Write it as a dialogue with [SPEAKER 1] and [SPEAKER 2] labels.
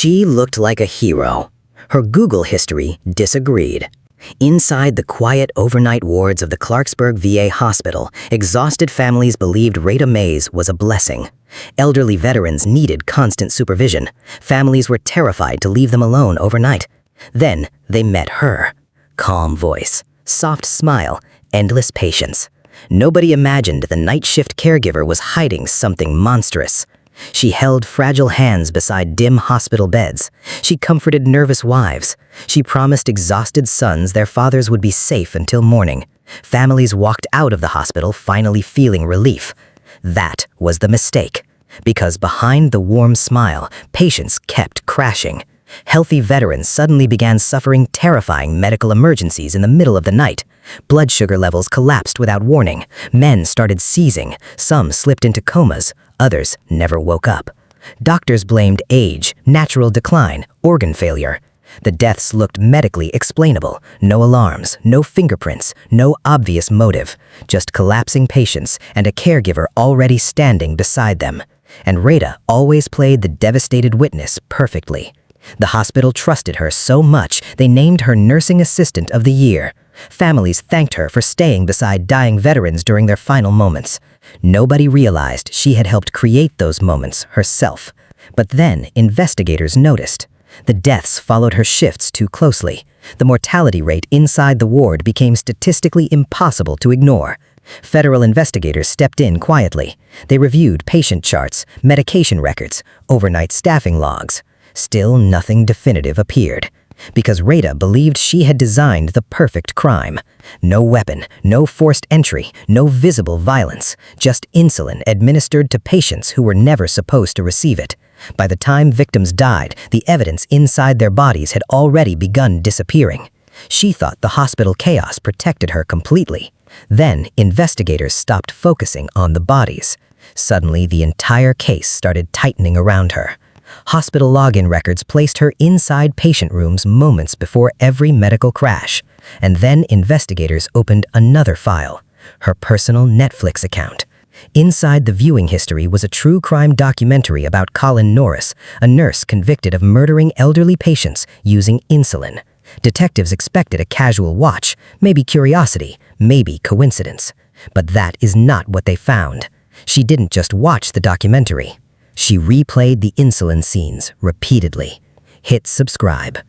[SPEAKER 1] She looked like a hero. Her Google history disagreed. Inside the quiet overnight wards of the Clarksburg VA hospital, exhausted families believed Rita Mays was a blessing. Elderly veterans needed constant supervision. Families were terrified to leave them alone overnight. Then they met her. Calm voice, soft smile, endless patience. Nobody imagined the night shift caregiver was hiding something monstrous. She held fragile hands beside dim hospital beds. She comforted nervous wives. She promised exhausted sons their fathers would be safe until morning. Families walked out of the hospital finally feeling relief. That was the mistake. Because behind the warm smile, patients kept crashing. Healthy veterans suddenly began suffering terrifying medical emergencies in the middle of the night. Blood sugar levels collapsed without warning. Men started seizing. Some slipped into comas. Others never woke up. Doctors blamed age, natural decline, organ failure. The deaths looked medically explainable. No alarms, no fingerprints, no obvious motive. Just collapsing patients and a caregiver already standing beside them. And Rita always played the devastated witness perfectly. The hospital trusted her so much they named her Nursing Assistant of the Year. Families thanked her for staying beside dying veterans during their final moments. Nobody realized she had helped create those moments herself. But then investigators noticed. The deaths followed her shifts too closely. The mortality rate inside the ward became statistically impossible to ignore. Federal investigators stepped in quietly. They reviewed patient charts, medication records, overnight staffing logs. Still nothing definitive appeared. Because Rita believed she had designed the perfect crime. No weapon, no forced entry, no visible violence, just insulin administered to patients who were never supposed to receive it. By the time victims died, the evidence inside their bodies had already begun disappearing. She thought the hospital chaos protected her completely. Then, investigators stopped focusing on the bodies. Suddenly, the entire case started tightening around her. Hospital login records placed her inside patient rooms moments before every medical crash. And then investigators opened another file, her personal Netflix account. Inside the viewing history was a true crime documentary about Colin Norris, a nurse convicted of murdering elderly patients using insulin. Detectives expected a casual watch, maybe curiosity, maybe coincidence. But that is not what they found. She didn't just watch the documentary. She replayed the insulin scenes repeatedly. Hit subscribe.